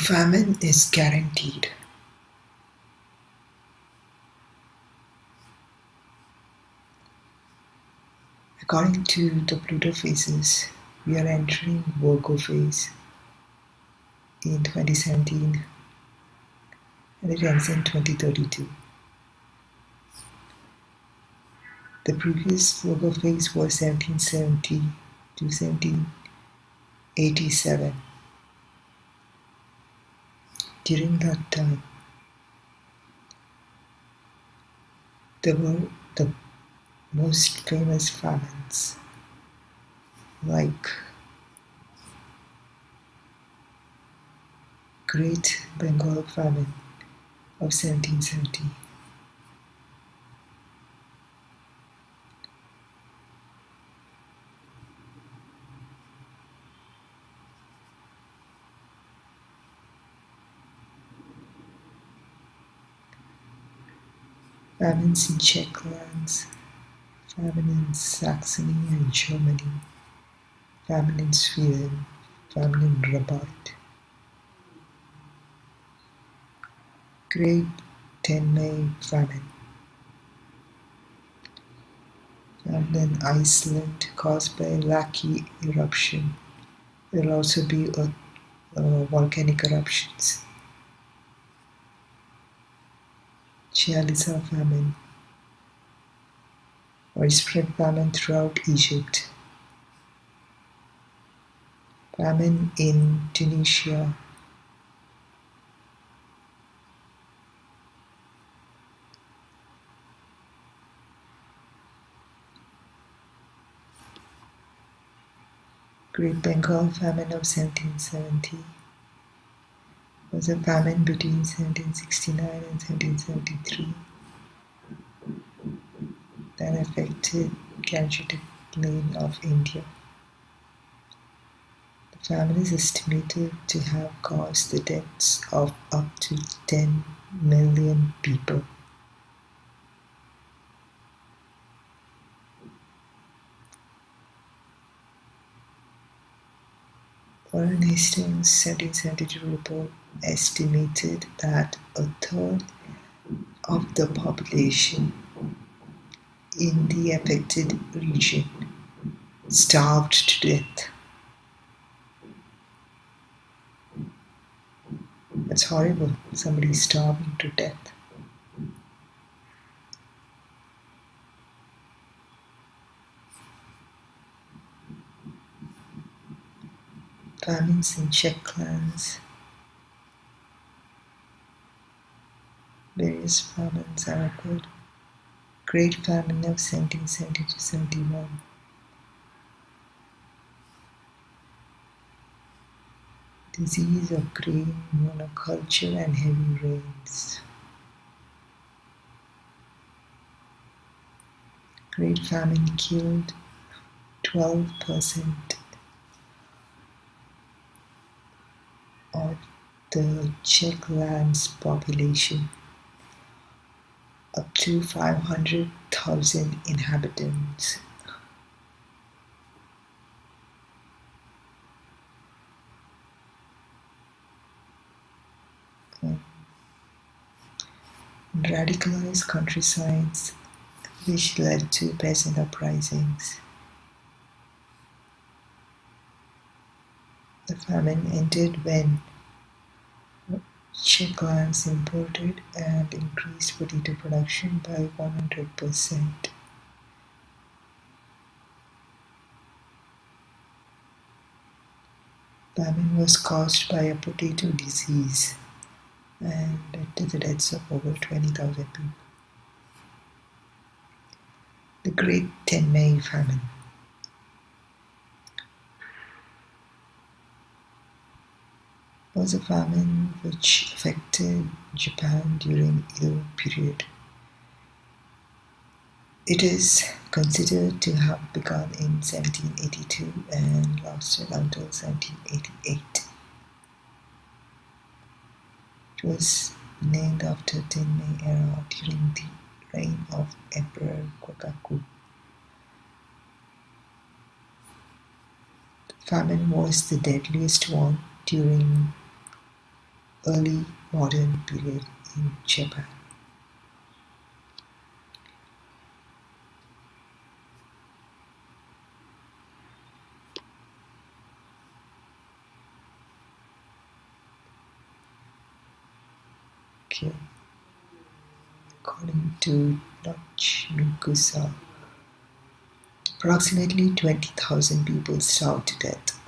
famine is guaranteed. According to the Pluto phases, we are entering Virgo phase in 2017 and it ends in 2032. The previous Virgo phase was 1770 to 1787. During that time, there were the most famous famines like Great Bengal Famine of 1770, famines in Czech lands, famine in Saxony and Germany, famine in Sweden, famine in Rabat, Great 10 May famine, famine in Iceland caused by Laki eruption. There will also be volcanic eruptions. Chialisa famine, widespread famine throughout Egypt. Famine in Tunisia. Great Bengal famine of 1770 was a famine between 1769 and 1773 that affected Gangetic Plain of India. The famine is estimated to have caused the deaths of up to 10 million people. Warren Hastings' 1772 report estimated that a third of the population in the affected region starved to death. That's horrible, somebody starving to death. Famines in Czech lands. Various famines are occurred. Great famine of 1770 to 71. Disease of grain, monoculture and heavy rains. Great famine killed 12% of the Czech lands population, up to 500,000 inhabitants. Radicalized countrysides, which led to peasant uprisings. The famine ended when Czech lands imported and increased potato production by 100%. Famine was caused by a potato disease and led to the deaths of over 20,000 people. The Great 10 May famine. Was a famine which affected Japan during Edo period. It is considered to have begun in 1782 and lasted until 1788. It was named after Tenmei era during the reign of Emperor Kokaku. The famine was the deadliest one during early modern period in Japan. Okay, according to Nachimikusa, approximately 20,000 people starved to death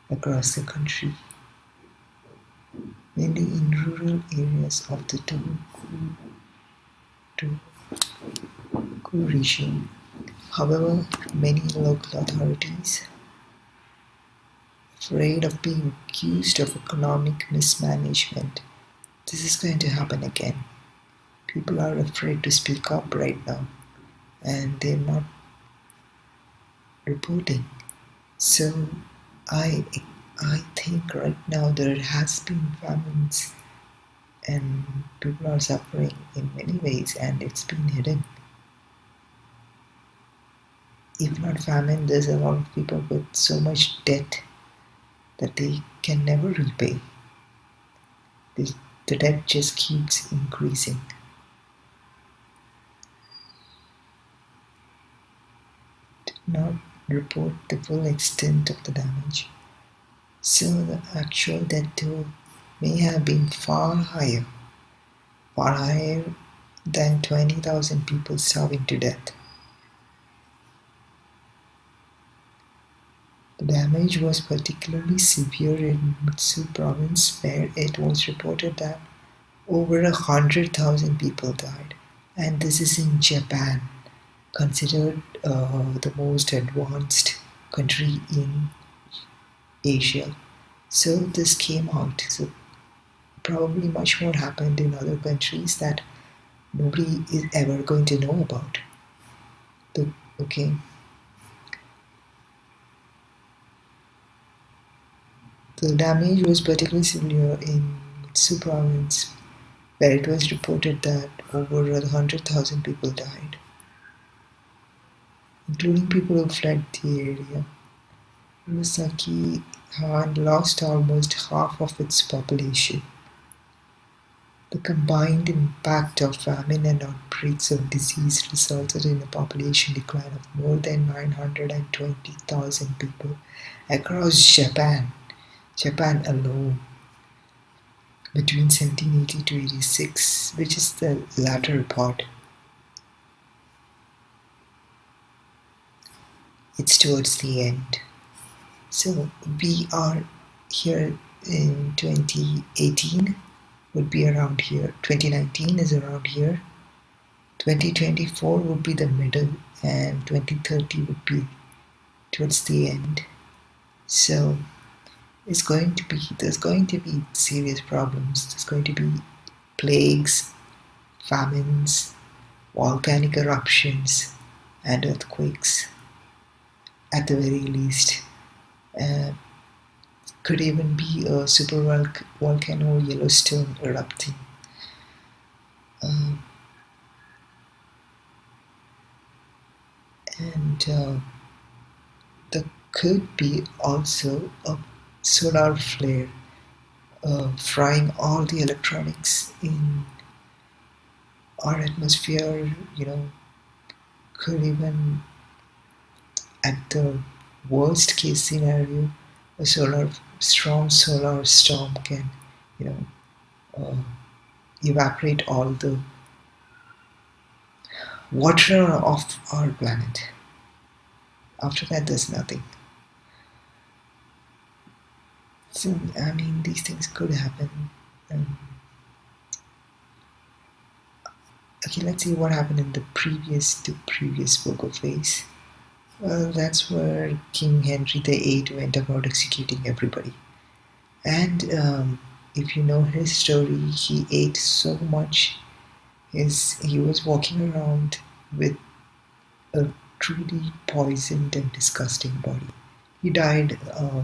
across the country, mainly in rural areas of the Tohoku region. However, many local authorities, afraid of being accused of economic mismanagement, this is going to happen again. People are afraid to speak up right now, and they're not reporting. So I I think right now there has been famines and people are suffering in many ways and it's been hidden. If not famine, there's a lot of people with so much debt that they can never repay. The debt just keeps increasing. Did not report the full extent of the damage. So the actual debt toll may have been far higher than 20,000 people starving to death. The damage was particularly severe in Mutsu province where it was reported that over 100,000 people died. And this is in Japan, considered the most advanced country in Asia. So this came out. So probably much more happened in other countries that nobody is ever going to know about. Okay. The damage was particularly severe in Mutsu province, where it was reported that over 100,000 people died, including people who fled the area. Misaki had lost almost half of its population. The combined impact of famine and outbreaks of disease resulted in a population decline of more than 920,000 people across Japan alone, between 1780 to 86, which is the latter part. It's towards the end. So we are here in 2018, would be around here. 2019 is around here. 2024 would be the middle, and 2030 would be towards the end. So there's going to be serious problems. There's going to be plagues, famines, volcanic eruptions, and earthquakes at the very least. Could even be a super volcano Yellowstone erupting. And there could be also a solar flare frying all the electronics in our atmosphere, could even, at the worst case scenario, a strong solar storm can, uh, evaporate all the water off our planet. After that, there's nothing. So, I mean, these things could happen. Okay, let's see what happened in the previous Virgo phase. Well, that's where King Henry VIII went about executing everybody. And if you know his story, he ate so much. He was walking around with a truly poisoned and disgusting body. He died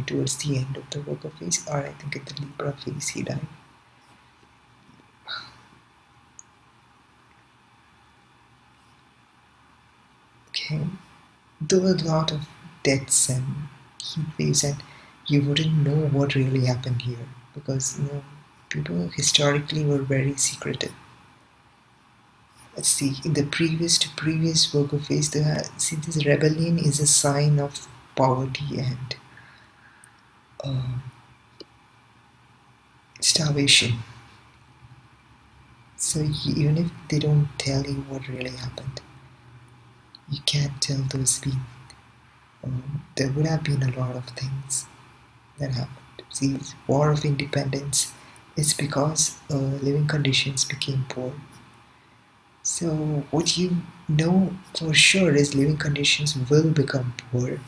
towards the end of the Virgo phase, or I think in the Libra phase he died. Okay, there were a lot of deaths and heat waves, and you wouldn't know what really happened here. because people historically were very secretive. Let's see, in the previous to previous Virgo phase, see, this rebellion is a sign of poverty and uh, starvation. So even if they don't tell you what really happened, you can't tell those being. There would have been a lot of things that happened. See, War of Independence is because living conditions became poor. So what you know for sure is living conditions will become poor.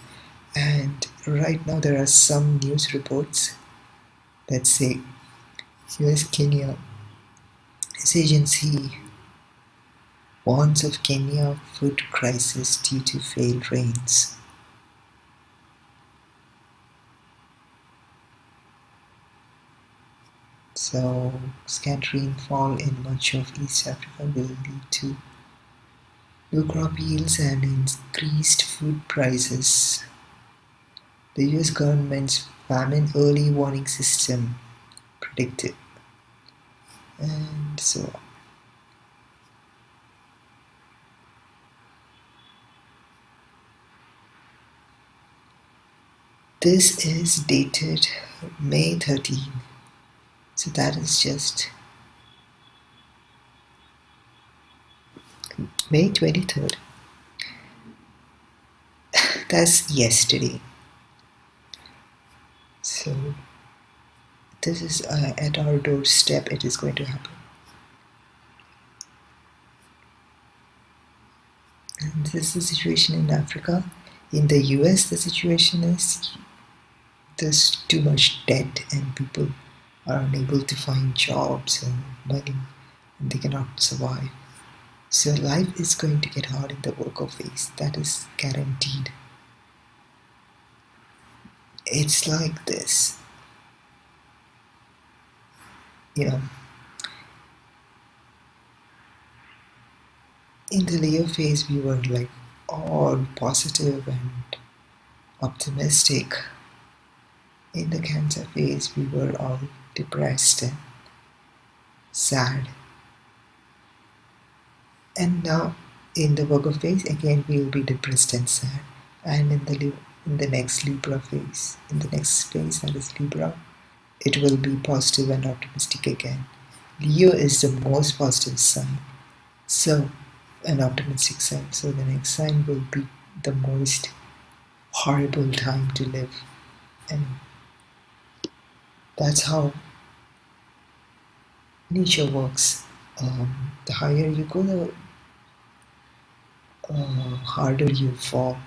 And right now there are some news reports that say US Kenya agency warns of Kenya food crisis due to failed rains. So scant rainfall in much of East Africa will lead to low crop yields and increased food prices. The US government's famine early warning system predicted, and so on. This is dated May 13, so that is just May 23rd. That's yesterday. So this is at our doorstep, it is going to happen. And this is the situation in Africa. In the US, the situation is there's too much debt and people are unable to find jobs and money and they cannot survive. So life is going to get hard in the Virgo phase. That is guaranteed. It's like this. In the Leo phase, we were like all positive and optimistic. In the Cancer phase, we were all depressed and sad. And now in the Virgo phase, again we will be depressed and sad. And in the next Libra phase, in the next phase that is Libra, it will be positive and optimistic again. Leo is the most positive sign, so an optimistic sign. So the next sign will be the most horrible time to live, and that's how nature works. The higher you go, the harder you fall.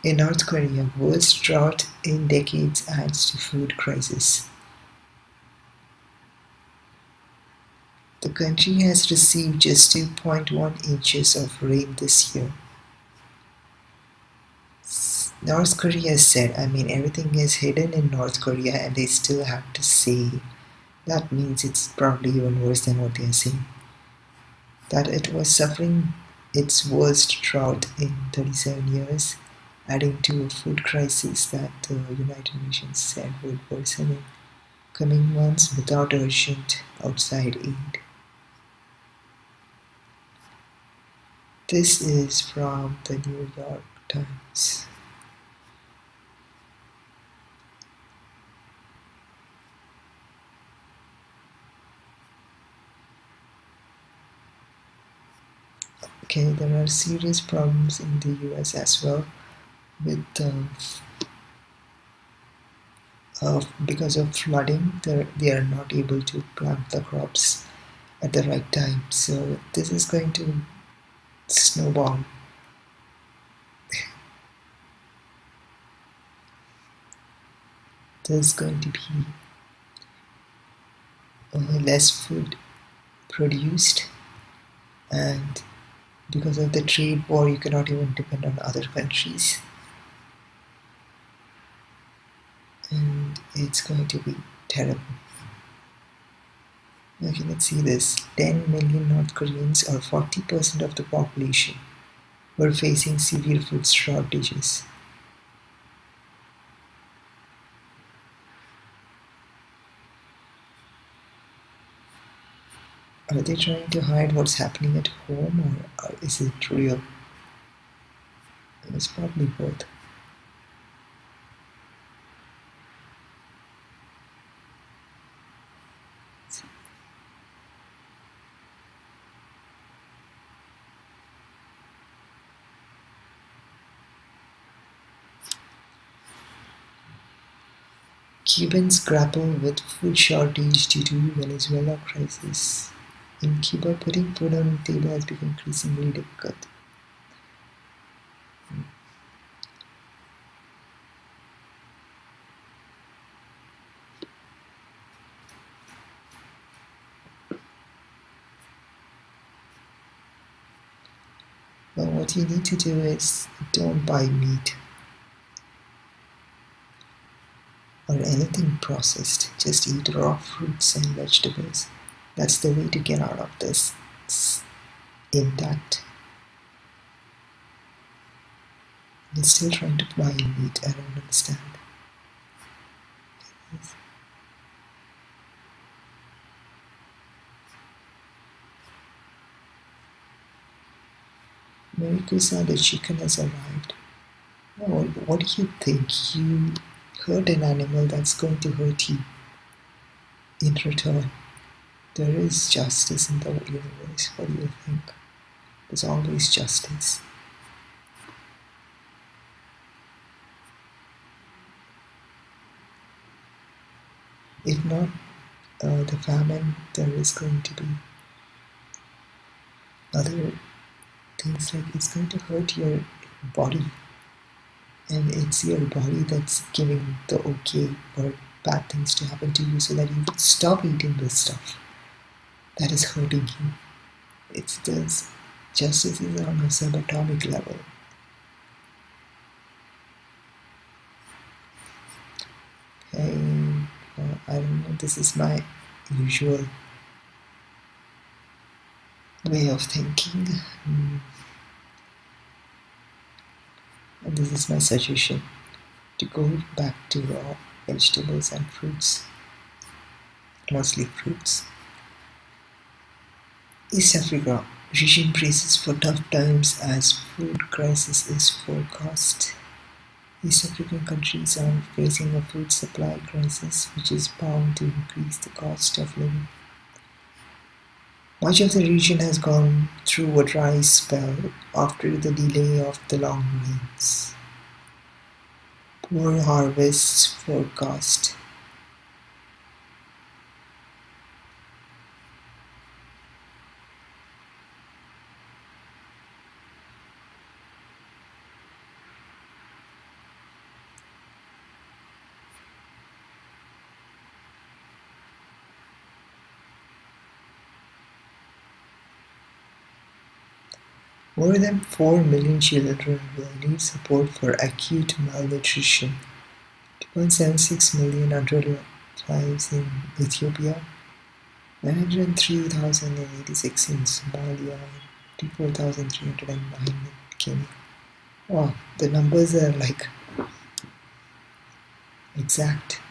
In North Korea, worst drought in decades adds to food crisis. The country has received just 2.1 inches of rain this year. North Korea said, everything is hidden in North Korea and they still have to say. That means it's probably even worse than what they are saying. That it was suffering its worst drought in 37 years, adding to a food crisis that the United Nations said would worsen in coming months without urgent outside aid. This is from the New York Times. Okay, there are serious problems in the US as well with because of flooding. They are not able to plant the crops at the right time. So this is going to snowball. There's going to be less food produced, and because of the trade war, you cannot even depend on other countries. And it's going to be terrible. Okay, let's see this. 10 million North Koreans, or 40% of the population, were facing severe food shortages. Are they trying to hide what's happening at home, or is it real? It's probably both. Cubans grapple with food shortage due to Venezuela crisis. In Cuba, putting food on the table has become increasingly difficult. Well, what you need to do is don't buy meat or anything processed. Just eat raw fruits and vegetables. That's the way to get out of this intact. You're still trying to buy meat. I don't understand. Marikusa, the chicken has arrived. Oh, what do you think? You hurt an animal that's going to hurt you in return. There is justice in the universe. What do you think? There's always justice. If not the famine, there is going to be other things like it's going to hurt your body, and it's your body that's giving the okay for bad things to happen to you so that you stop eating this stuff that is hurting you. It's this justice is on a subatomic level. And I don't know, this is my usual way of thinking. And this is my suggestion, to go back to raw vegetables and fruits, mostly fruits. East Africa, regime braces for tough times as food crisis is forecast. East African countries are facing a food supply crisis which is bound to increase the cost of living. Much of the region has gone through a dry spell after the delay of the long rains. Poor harvests forecast. More than 4 million children will need support for acute malnutrition. 2.76 million under lives in Ethiopia, 903,086 in Somalia, and 54,309 in Kenya. Wow, the numbers are like exact.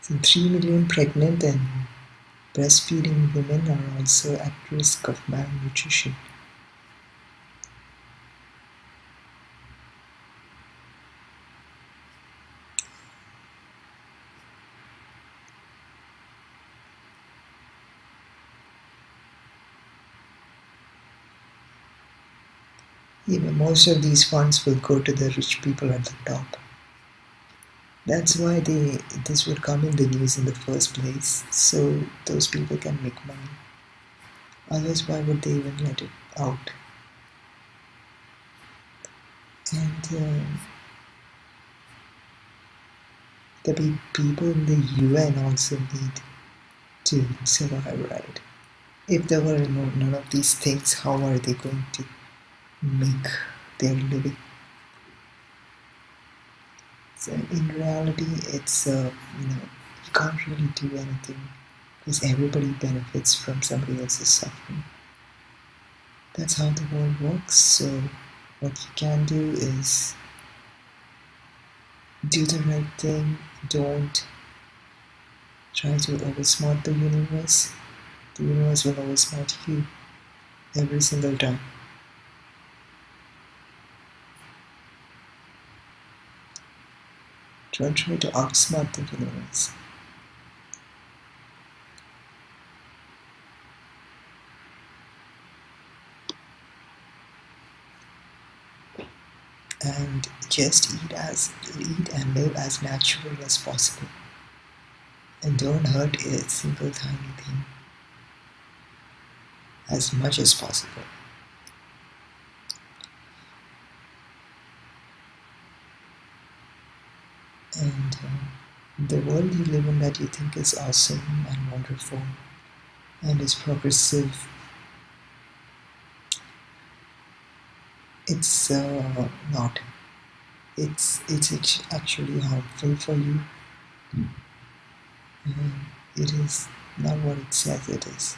So 3 million pregnant and breastfeeding women are also at risk of malnutrition. Most of these funds will go to the rich people at the top. That's why this would come in the news in the first place, so those people can make money. Otherwise, why would they even let it out? And the people in the UN also need to survive, right? If there were none of these things, how are they going to make their living? So in reality, it's you can't really do anything because everybody benefits from somebody else's suffering. That's how the world works. So what you can do is do the right thing. Don't try to oversmart the universe. The universe will always match you every single time. Don't try to outsmart the universe. And just eat and live as natural as possible. And don't hurt a single tiny thing as much as possible. And the world you live in that you think is awesome and wonderful and is progressive, it's not. It's actually harmful for you. It is not what it says it is.